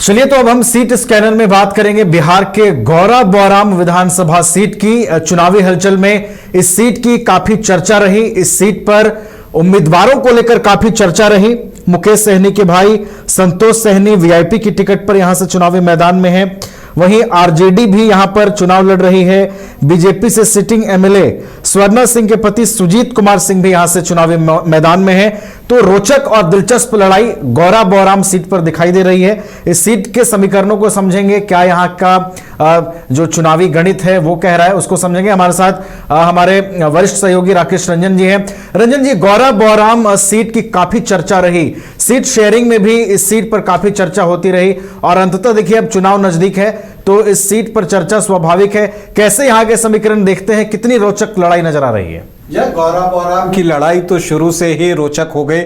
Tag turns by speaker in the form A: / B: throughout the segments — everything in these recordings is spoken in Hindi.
A: चलिए तो अब हम सीट स्कैनर में बात करेंगे बिहार के गौरा बौराम विधानसभा सीट की। चुनावी हलचल में इस सीट की काफी चर्चा रही। इस सीट पर उम्मीदवारों को लेकर काफी चर्चा रही। मुकेश सहनी के भाई संतोष सहनी वीआईपी की टिकट पर यहां से चुनावी मैदान में है। वहीं आरजेडी भी यहां पर चुनाव लड़ रही है। बीजेपी से सिटिंग एमएलए स्वर्णा सिंह के पति सुजीत कुमार सिंह भी यहां से चुनावी मैदान में है। तो रोचक और दिलचस्प लड़ाई गौरा बौराम सीट पर दिखाई दे रही है। इस सीट के समीकरणों को समझेंगे, क्या यहां का जो चुनावी गणित है वो कह रहा है, उसको समझेंगे। हमारे साथ हमारे वरिष्ठ सहयोगी राकेश रंजन जी हैं। रंजन जी, गौरा बौराम सीट की काफी चर्चा रही, सीट शेयरिंग में भी इस सीट पर काफी चर्चा होती रही और अंततः देखिए अब चुनाव नजदीक है तो इस सीट पर चर्चा स्वाभाविक है। कैसे यहां के समीकरण देखते हैं, कितनी रोचक लड़ाई नजर आ रही है?
B: यह गौरा बौराम की लड़ाई तो शुरू से ही रोचक हो गई।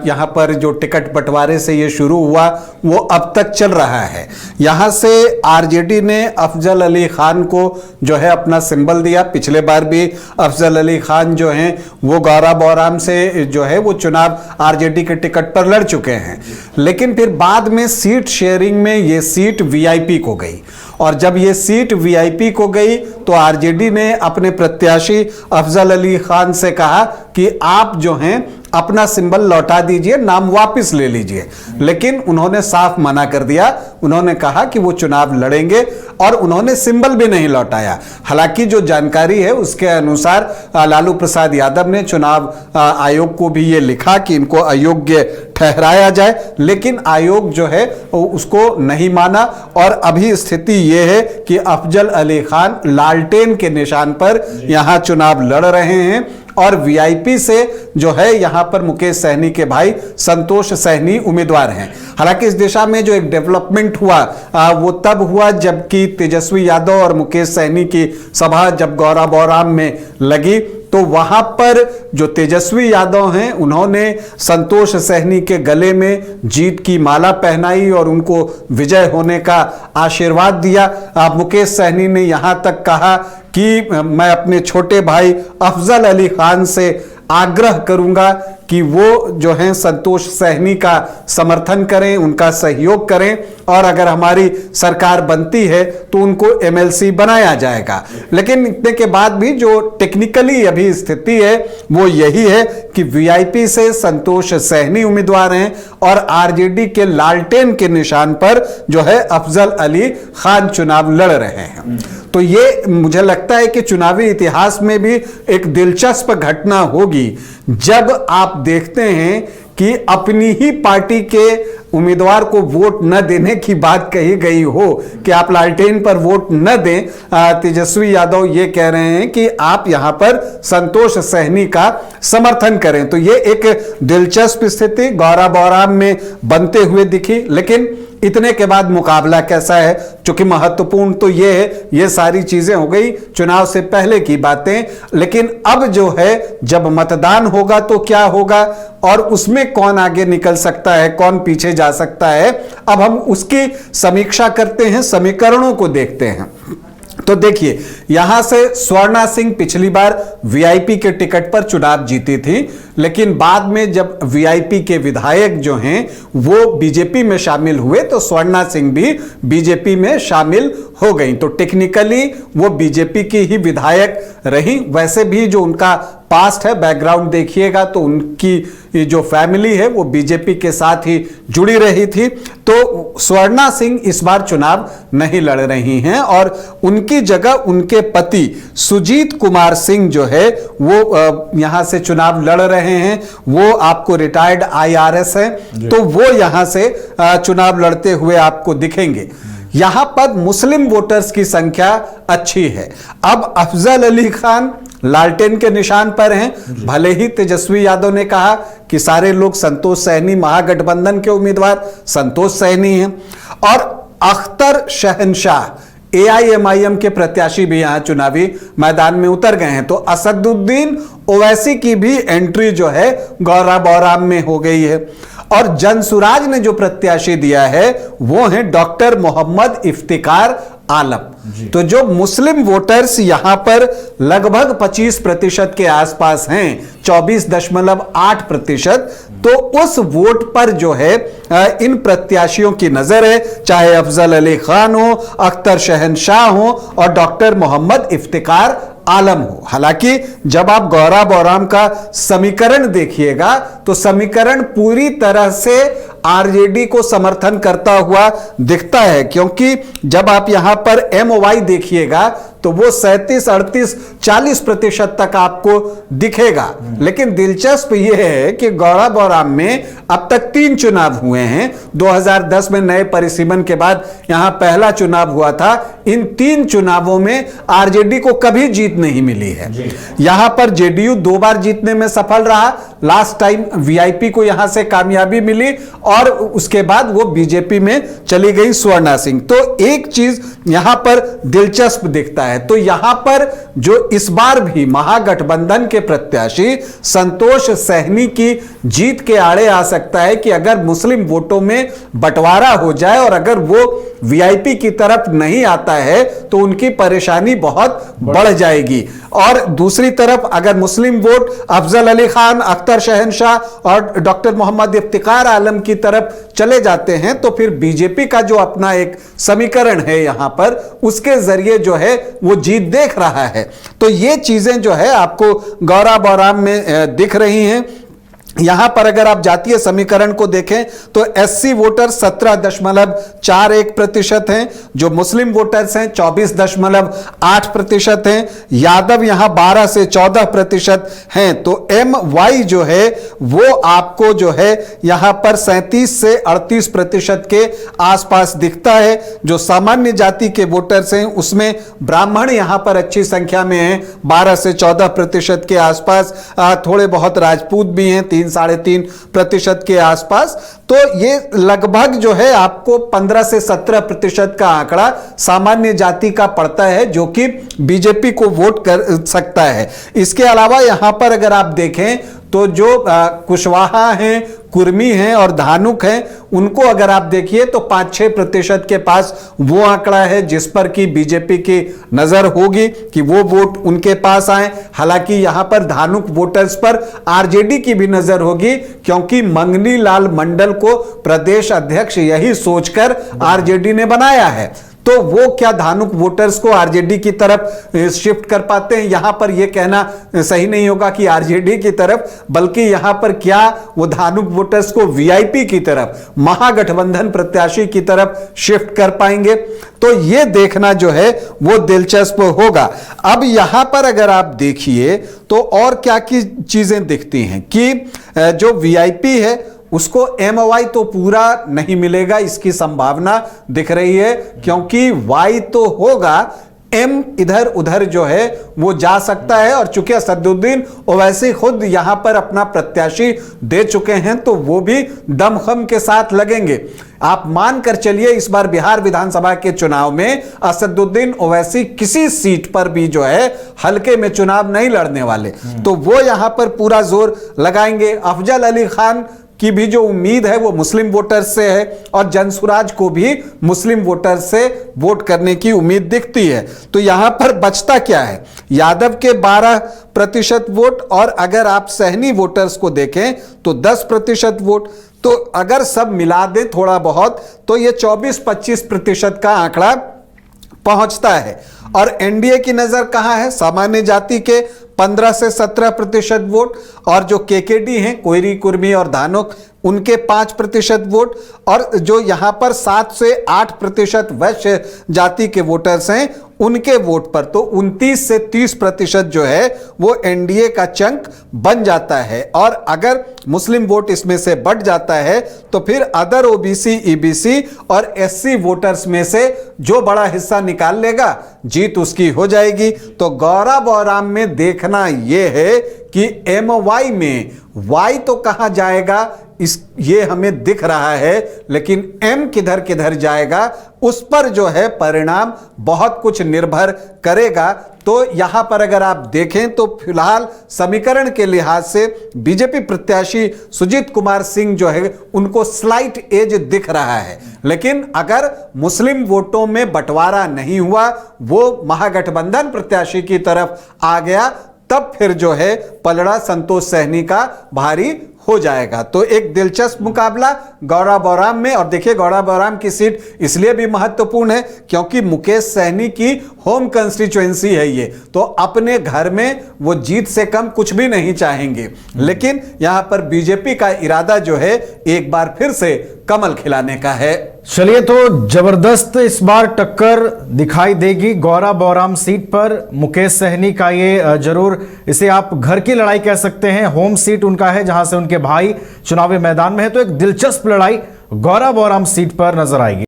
B: यहाँ पर जो टिकट बंटवारे से ये शुरू हुआ वो अब तक चल रहा है। यहाँ से आरजेडी ने अफजल अली खान को जो है अपना सिंबल दिया। पिछले बार भी अफजल अली खान जो हैं वो गौरा बौराम से जो है वो चुनाव आरजेडी के टिकट पर लड़ चुके हैं, लेकिन फिर बाद में सीट शेयरिंग में ये सीट वीआईपी को गई और जब ये सीट वीआईपी को गई तो आरजेडी ने अपने प्रत्याशी अफजल अली खान से कहा कि आप जो हैं अपना सिंबल लौटा दीजिए, नाम वापस ले लीजिए, लेकिन उन्होंने साफ मना कर दिया। उन्होंने कहा कि वो चुनाव लड़ेंगे और उन्होंने सिंबल भी नहीं लौटाया। हालांकि जो जानकारी है उसके अनुसार लालू प्रसाद यादव ने चुनाव आयोग को भी ये लिखा कि इनको अयोग्य ठहराया जाए, लेकिन आयोग जो है उसको नहीं माना और अभी स्थिति ये है कि अफजल अली खान लालटेन के निशान पर यहां चुनाव लड़ रहे हैं और वीआईपी से जो है यहां पर मुकेश सहनी के भाई संतोष सहनी उम्मीदवार हैं। हालांकि इस दिशा में जो एक डेवलपमेंट हुआ वो तब हुआ जबकि तेजस्वी यादव और मुकेश सहनी की सभा जब गौरा बौराम में लगी तो वहां पर जो तेजस्वी यादव हैं उन्होंने संतोष सहनी के गले में जीत की माला पहनाई और उनको विजय होने का आशीर्वाद दिया। मुकेश सहनी ने यहां तक कहा कि मैं अपने छोटे भाई अफजल अली खान से आग्रह करूंगा कि वो जो हैं संतोष सहनी का समर्थन करें, उनका सहयोग करें और अगर हमारी सरकार बनती है तो उनको एमएलसी बनाया जाएगा। लेकिन इतने के बाद भी जो टेक्निकली अभी स्थिति है वो यही है कि वीआईपी से संतोष सहनी उम्मीदवार हैं और आरजेडी के लालटेन के निशान पर जो है अफजल अली खान चुनाव लड़ रहे हैं। तो ये मुझे लगता है कि चुनावी इतिहास में भी एक दिलचस्प घटना होगी जब आप देखते हैं कि अपनी ही पार्टी के उम्मीदवार को वोट न देने की बात कही गई हो कि आप लालटेन पर वोट न दें। तेजस्वी यादव ये कह रहे हैं कि आप यहां पर संतोष सहनी का समर्थन करें। तो ये एक दिलचस्प स्थिति गौरा बौराम में बनते हुए दिखी। लेकिन इतने के बाद मुकाबला कैसा है, चूंकि महत्वपूर्ण तो ये है, ये सारी चीजें हो गई चुनाव से पहले की बातें, लेकिन अब जो है जब मतदान होगा तो क्या होगा और उसमें कौन आगे निकल सकता है, कौन पीछे जा सकता है, अब हम उसकी समीक्षा करते हैं, समीकरणों को देखते हैं। तो देखिए यहां से स्वर्णा सिंह पिछली बार वीआईपी के टिकट पर चुनाव जीती थी, लेकिन बाद में जब वीआईपी के विधायक जो हैं वो बीजेपी में शामिल हुए तो स्वर्णा सिंह भी बीजेपी में शामिल हो गई। तो टेक्निकली वो बीजेपी की ही विधायक रही। वैसे भी जो उनका पास्ट है, बैकग्राउंड देखिएगा तो उनकी जो फैमिली है वो बीजेपी के साथ ही जुड़ी रही थी। तो स्वर्णा सिंह इस बार चुनाव नहीं लड़ रही हैं और उनकी जगह उनके पति सुजीत कुमार सिंह जो है वो यहां से चुनाव लड़ रहे हैं। वो आपको रिटायर्ड आईआरएस हैं, तो वो यहां से चुनाव लड़ते हुए आपको दिखेंगे। यहां पर मुस्लिम वोटर्स की संख्या अच्छी है। अब अफजल अली खान लालटेन के निशान पर हैं। भले ही तेजस्वी यादव ने कहा कि सारे लोग संतोष सहनी, महागठबंधन के उम्मीदवार संतोष सहनी हैं और अख्तर शहनशाह एआईएमआईएम के प्रत्याशी भी यहां चुनावी मैदान में उतर गए हैं। तो असदुद्दीन ओवैसी की भी एंट्री जो है गौरा बौराम में हो गई है और जनसुराज ने जो प्रत्याशी दिया है वो है डॉक्टर मोहम्मद इफ्तिकार आलम। तो जो मुस्लिम वोटर्स यहां पर लगभग 25% के आसपास हैं, 24.8%, तो उस वोट पर जो है इन प्रत्याशियों की नजर है, चाहे अफजल अली खान हो, अख्तर शहनशाह हो और डॉक्टर मोहम्मद इफ्तिकार आलम हो। हालांकि जब आप गौरा बौराम का समीकरण देखिएगा तो समीकरण पूरी तरह से आरजेडी को समर्थन करता हुआ दिखता है, क्योंकि जब आप यहां पर एमओवाई देखिएगा तो वो 37, 38, 40% तक आपको दिखेगा। लेकिन दिलचस्प यह है कि गौरा बौराम में अब तक 3 चुनाव हुए हैं। 2010 में नए परिसीमन के बाद यहां पहला चुनाव हुआ था। इन 3 चुनावों में आरजेडी को कभी जीत नहीं मिली है। यहां पर जेडीयू 2 बार जीतने में सफल रहा। लास्ट टाइम वीआईपी को यहां से कामयाबी मिली और उसके बाद वो बीजेपी में चली गई स्वर्णा सिंह। तो एक चीज यहां पर दिलचस्प दिखता है, तो यहां पर जो इस बार भी महागठबंधन के प्रत्याशी संतोष सहनी की जीत के आड़े आ सकता है कि अगर मुस्लिम वोटों में बंटवारा हो जाए और अगर वो वीआईपी की तरफ नहीं आता है तो उनकी परेशानी बहुत बढ़ जाएगी। और दूसरी तरफ अगर मुस्लिम वोट अफजल अली खान, अख्तर शहनशाह और डॉक्टर मोहम्मद इफ्तिकार आलम की तरफ चले जाते हैं तो फिर बीजेपी का जो अपना एक समीकरण है यहां पर, उसके जरिए जो है वो जीत देख रहा है। तो ये चीजें जो है आपको गौरा बौराम में दिख रही हैं। यहां पर अगर आप जातीय समीकरण को देखें तो एससी वोटर 17.41% हैं, जो मुस्लिम वोटर्स हैं 24.8% हैं, यादव यहां 12 से 14% हैं। तो एम वाई जो है वो आपको जो है यहां पर 37 से 38% के आसपास दिखता है। जो सामान्य जाति के वोटर्स हैं उसमें ब्राह्मण यहां पर अच्छी संख्या में हैं, 12 से 14% के आसपास, थोड़े बहुत राजपूत भी हैं 3-3.5% के आसपास। तो ये लगभग जो है आपको 15 से 17% का आंकड़ा सामान्य जाति का पड़ता है, जो कि बीजेपी को वोट कर सकता है। इसके अलावा यहां पर अगर आप देखें तो जो कुशवाहा हैं, कुर्मी हैं और धानुक हैं, उनको अगर आप देखिए तो 5-6% के पास वो आंकड़ा है जिस पर कि बीजेपी की नजर होगी कि वो वोट उनके पास आए। हालांकि यहां पर धानुक वोटर्स पर आरजेडी की भी नजर होगी, क्योंकि मंगनी लाल मंडल को प्रदेश अध्यक्ष यही सोचकर आरजेडी ने बनाया है। तो वो क्या धानुक वोटर्स को आरजेडी की तरफ शिफ्ट कर पाते हैं? यहां पर यह कहना सही नहीं होगा कि आरजेडी की तरफ, बल्कि यहां पर क्या वो धानुक वोटर्स को वीआईपी की तरफ, महागठबंधन प्रत्याशी की तरफ शिफ्ट कर पाएंगे? तो ये देखना जो है वो दिलचस्प होगा। अब यहां पर अगर आप देखिए तो और क्या की चीजें दिखती हैं कि जो वीआईपी है उसको एमओवाई तो पूरा नहीं मिलेगा, इसकी संभावना दिख रही है, क्योंकि वाई तो होगा, एम इधर उधर जो है वो जा सकता है। और चूंकि असदुद्दीन ओवैसी खुद यहां पर अपना प्रत्याशी दे चुके हैं तो वो भी दमखम के साथ लगेंगे। आप मानकर चलिए इस बार बिहार विधानसभा के चुनाव में असदुद्दीन ओवैसी किसी सीट पर भी जो है हल्के में चुनाव नहीं लड़ने वाले, तो वो यहां पर पूरा जोर लगाएंगे। अफजल अली खान की भी जो उम्मीद है वो मुस्लिम वोटर्स से है और जनसुराज को भी मुस्लिम वोटर्स से वोट करने की उम्मीद दिखती है। तो यहां पर बचता क्या है? यादव के 12% वोट, और अगर आप सहनी वोटर्स को देखें तो 10% वोट। तो अगर सब मिला दें थोड़ा बहुत तो ये 24-25% का आंकड़ा पहुंचता है। और एनडीए की नजर कहां है? सामान्य जाति के 15 से 17% वोट, और जो केकेडी हैं, कोयरी, कुर्मी और धानुक, उनके 5% वोट, और जो यहां पर 7 से 8% वैश्य जाति के वोटर्स हैं उनके वोट पर तो 29 से 30% जो है वो एनडीए का चंक बन जाता है। और अगर मुस्लिम वोट इसमें से बढ़ जाता है तो फिर अदर ओबीसी, ईबीसी और एससी वोटर्स में से जो बड़ा हिस्सा निकाल लेगा जीत उसकी हो जाएगी। तो गौरा बौराम में देखना यह है कि एमवाई में वाई तो कहां जाएगा ये हमें दिख रहा है, लेकिन एम किधर किधर जाएगा उस पर जो है परिणाम बहुत कुछ निर्भर करेगा। तो यहां पर अगर आप देखें तो फिलहाल समीकरण के लिहाज से बीजेपी प्रत्याशी सुजीत कुमार सिंह जो है उनको स्लाइट एज दिख रहा है, लेकिन अगर मुस्लिम वोटों में बंटवारा नहीं हुआ, वो महागठबंधन प्रत्याशी की तरफ आ गया, तब फिर जो है पलड़ा संतोष सहनी का भारी हो जाएगा। तो एक दिलचस्प मुकाबला गौरा बौराम में। और देखिए, गौरा बौराम की सीट इसलिए भी महत्वपूर्ण है क्योंकि मुकेश सहनी की होम कंस्टिट्यूएंसी है ये, तो अपने घर में वो जीत से कम कुछ भी नहीं चाहेंगे। लेकिन यहां पर बीजेपी का इरादा जो है एक बार फिर से कमल खिलाने का है।
A: चलिए, तो जबरदस्त इस बार टक्कर दिखाई देगी गौरा बौराम सीट पर। मुकेश सहनी का ये जरूर इसे आप घर की लड़ाई कह सकते हैं, होम सीट उनका है जहां से उनके भाई चुनावी मैदान में है। तो एक दिलचस्प लड़ाई गौरा बौराम सीट पर नजर आएगी।